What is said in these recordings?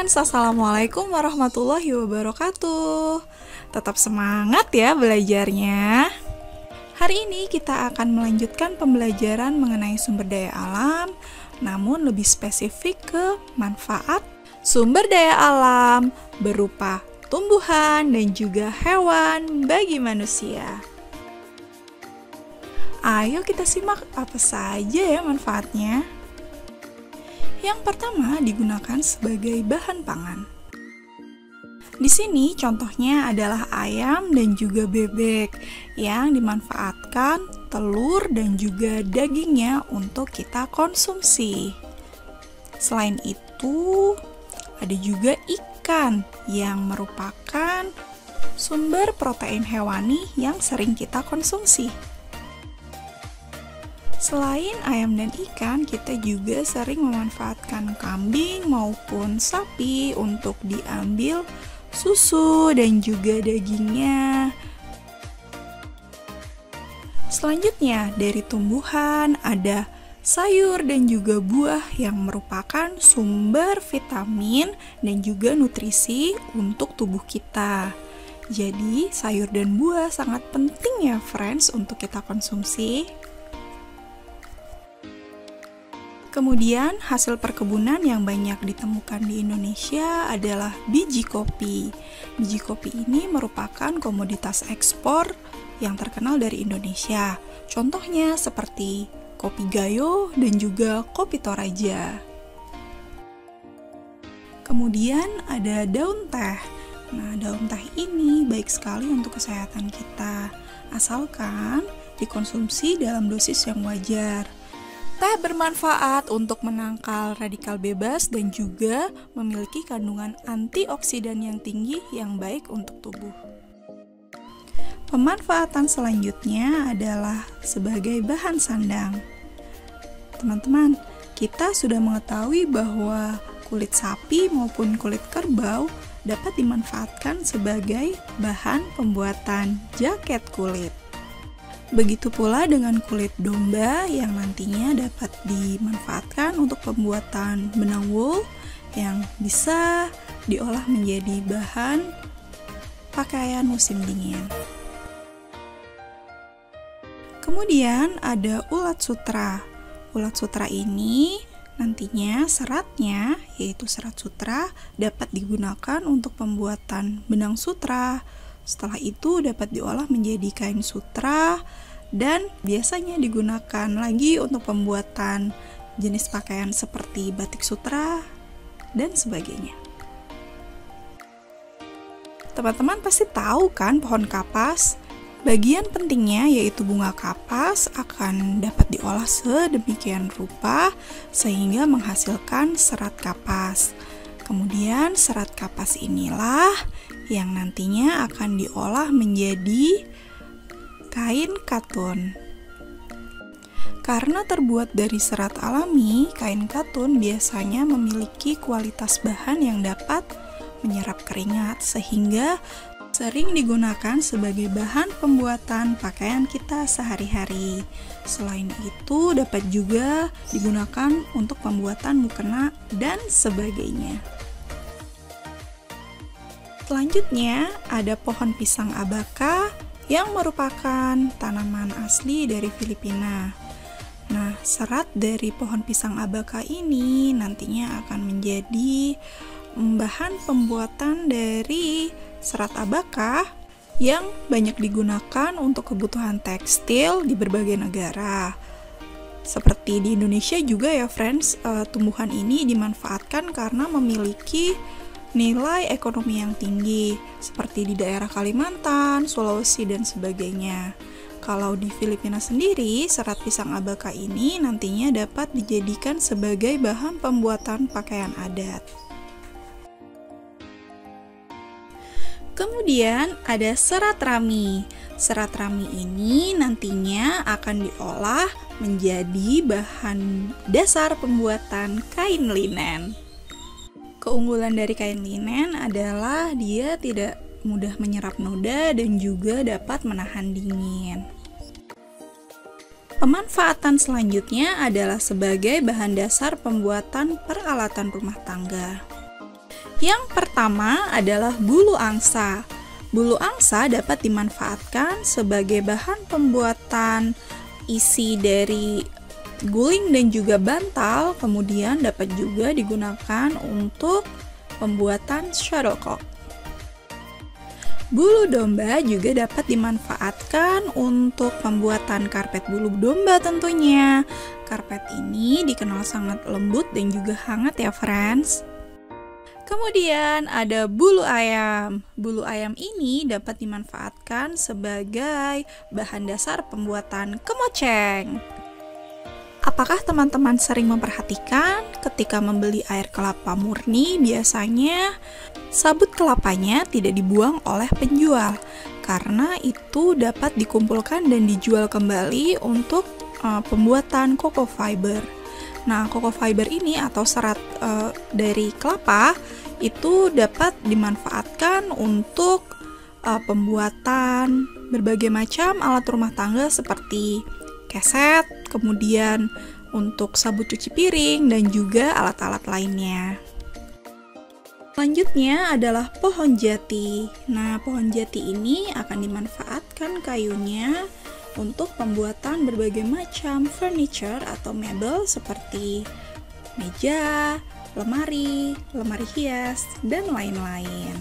Friends, Assalamualaikum warahmatullahi wabarakatuh. Tetap semangat ya belajarnya. Hari ini kita akan melanjutkan pembelajaran mengenai sumber daya alam, namun lebih spesifik ke manfaat sumber daya alam berupa tumbuhan dan juga hewan bagi manusia. Ayo kita simak apa saja ya manfaatnya. Yang pertama digunakan sebagai bahan pangan. Di sini contohnya adalah ayam dan juga bebek yang dimanfaatkan telur dan juga dagingnya untuk kita konsumsi. Selain itu, ada juga ikan yang merupakan sumber protein hewani yang sering kita konsumsi. Selain ayam dan ikan, kita juga sering memanfaatkan kambing maupun sapi untuk diambil susu dan juga dagingnya. Selanjutnya, dari tumbuhan ada sayur dan juga buah yang merupakan sumber vitamin dan juga nutrisi untuk tubuh kita. Jadi, sayur dan buah sangat penting ya, friends, untuk kita konsumsi. Kemudian, hasil perkebunan yang banyak ditemukan di Indonesia adalah biji kopi. Biji kopi ini merupakan komoditas ekspor yang terkenal dari Indonesia. Contohnya seperti kopi Gayo dan juga kopi Toraja. Kemudian ada daun teh. Nah, daun teh ini baik sekali untuk kesehatan kita, asalkan dikonsumsi dalam dosis yang wajar. Teh bermanfaat untuk menangkal radikal bebas dan juga memiliki kandungan antioksidan yang tinggi yang baik untuk tubuh. Pemanfaatan selanjutnya adalah sebagai bahan sandang. Teman-teman, kita sudah mengetahui bahwa kulit sapi maupun kulit kerbau dapat dimanfaatkan sebagai bahan pembuatan jaket kulit. Begitu pula dengan kulit domba yang nantinya dapat dimanfaatkan untuk pembuatan benang wool yang bisa diolah menjadi bahan pakaian musim dingin. Kemudian ada ulat sutra. Ulat sutra ini nantinya seratnya, yaitu serat sutra, dapat digunakan untuk pembuatan benang sutra. Setelah itu dapat diolah menjadi kain sutra dan biasanya digunakan lagi untuk pembuatan jenis pakaian seperti batik sutra dan sebagainya. Teman-teman pasti tahu kan pohon kapas? Bagian pentingnya yaitu bunga kapas akan dapat diolah sedemikian rupa sehingga menghasilkan serat kapas. Kemudian serat kapas inilah yang nantinya akan diolah menjadi kain katun. Karena terbuat dari serat alami, kain katun biasanya memiliki kualitas bahan yang dapat menyerap keringat sehingga sering digunakan sebagai bahan pembuatan pakaian kita sehari-hari. Selain itu, dapat juga digunakan untuk pembuatan mukena dan sebagainya. Selanjutnya, ada pohon pisang abaka yang merupakan tanaman asli dari Filipina. Nah, serat dari pohon pisang abaka ini nantinya akan menjadi bahan pembuatan dari serat abaka yang banyak digunakan untuk kebutuhan tekstil di berbagai negara. Seperti di Indonesia juga ya, friends, tumbuhan ini dimanfaatkan karena memiliki nilai ekonomi yang tinggi, seperti di daerah Kalimantan, Sulawesi, dan sebagainya. Kalau di Filipina sendiri, serat pisang abaka ini nantinya dapat dijadikan sebagai bahan pembuatan pakaian adat. Kemudian ada serat rami. Serat rami ini nantinya akan diolah menjadi bahan dasar pembuatan kain linen. Keunggulan dari kain linen adalah dia tidak mudah menyerap noda dan juga dapat menahan dingin. Pemanfaatan selanjutnya adalah sebagai bahan dasar pembuatan peralatan rumah tangga. Yang pertama adalah bulu angsa. Bulu angsa dapat dimanfaatkan sebagai bahan pembuatan isi dari guling dan juga bantal, kemudian dapat juga digunakan untuk pembuatan shuttlecock. Bulu domba juga dapat dimanfaatkan untuk pembuatan karpet bulu domba tentunya. Karpet ini dikenal sangat lembut dan juga hangat ya friends. Kemudian ada bulu ayam. Bulu ayam ini dapat dimanfaatkan sebagai bahan dasar pembuatan kemoceng. Apakah teman-teman sering memperhatikan ketika membeli air kelapa murni, biasanya sabut kelapanya tidak dibuang oleh penjual karena itu dapat dikumpulkan dan dijual kembali untuk pembuatan cocoa fiber. Nah, cocoa fiber ini atau serat dari kelapa itu dapat dimanfaatkan untuk pembuatan berbagai macam alat rumah tangga seperti keset, kemudian untuk sabut cuci piring dan juga alat-alat lainnya. Selanjutnya adalah pohon jati. Nah, pohon jati ini akan dimanfaatkan kayunya untuk pembuatan berbagai macam furniture atau mebel seperti meja, lemari hias, dan lain-lain.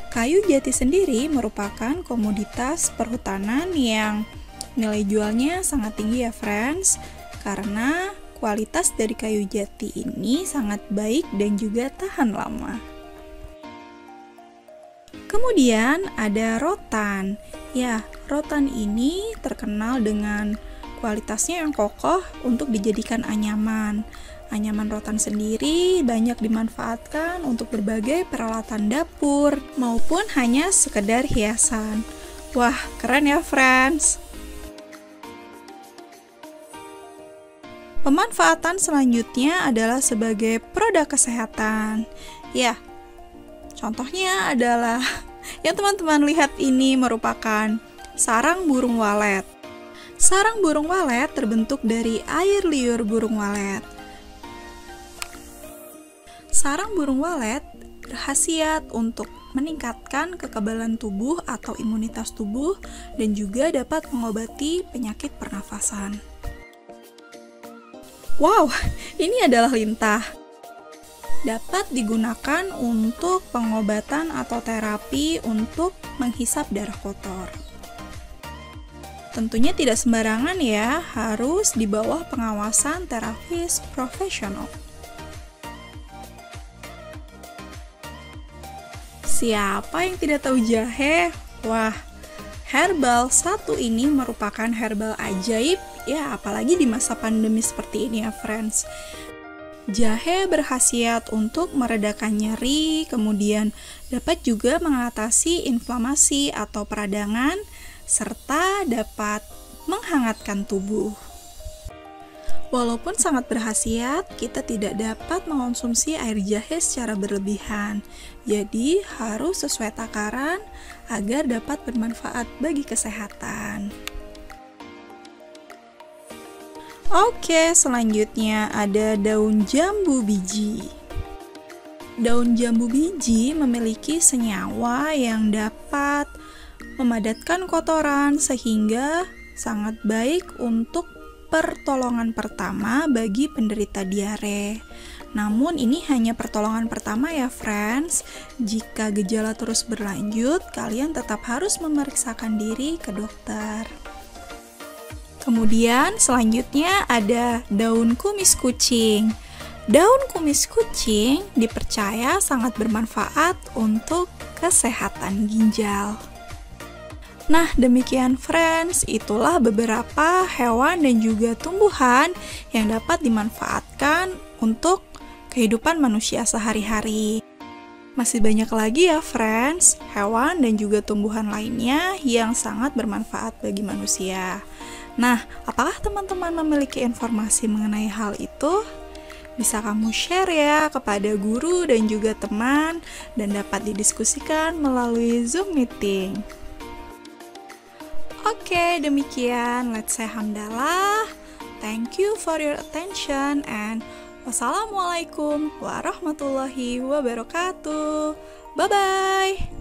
Kayu jati sendiri merupakan komoditas perhutanan yang nilai jualnya sangat tinggi ya friends, karena kualitas dari kayu jati ini sangat baik dan juga tahan lama. Kemudian ada rotan. Ya, rotan ini terkenal dengan kualitasnya yang kokoh untuk dijadikan anyaman. Anyaman rotan sendiri banyak dimanfaatkan untuk berbagai peralatan dapur maupun hanya sekedar hiasan. Wah, keren ya friends. Pemanfaatan selanjutnya adalah sebagai produk kesehatan. Ya, contohnya adalah yang teman-teman lihat ini merupakan sarang burung walet. Sarang burung walet terbentuk dari air liur burung walet. Sarang burung walet berkhasiat untuk meningkatkan kekebalan tubuh atau imunitas tubuh dan juga dapat mengobati penyakit pernafasan. Wow, ini adalah lintah. Dapat digunakan untuk pengobatan atau terapi untuk menghisap darah kotor. Tentunya tidak sembarangan ya, harus di bawah pengawasan terapis profesional. Siapa yang tidak tahu jahe? Wah, herbal satu ini merupakan herbal ajaib ya, apalagi di masa pandemi seperti ini ya friends. Jahe berkhasiat untuk meredakan nyeri, kemudian dapat juga mengatasi inflamasi atau peradangan, serta dapat menghangatkan tubuh. Walaupun sangat berkhasiat, kita tidak dapat mengonsumsi air jahe secara berlebihan. Jadi harus sesuai takaran agar dapat bermanfaat bagi kesehatan. Oke, selanjutnya ada daun jambu biji. Daun jambu biji memiliki senyawa yang dapat memadatkan kotoran sehingga sangat baik untuk pertolongan pertama bagi penderita diare. Namun ini hanya pertolongan pertama ya friends. Jika gejala terus berlanjut, kalian tetap harus memeriksakan diri ke dokter. Kemudian selanjutnya ada daun kumis kucing. Daun kumis kucing dipercaya sangat bermanfaat untuk kesehatan ginjal. Nah, demikian friends, itulah beberapa hewan dan juga tumbuhan yang dapat dimanfaatkan untuk kehidupan manusia sehari-hari. Masih banyak lagi ya friends, hewan dan juga tumbuhan lainnya yang sangat bermanfaat bagi manusia. Nah, apakah teman-teman memiliki informasi mengenai hal itu? Bisa kamu share ya kepada guru dan juga teman dan dapat didiskusikan melalui Zoom meeting. Oke, demikian. Let's say hamdalah. Thank you for your attention and Wassalamualaikum warahmatullahi wabarakatuh. Bye-bye.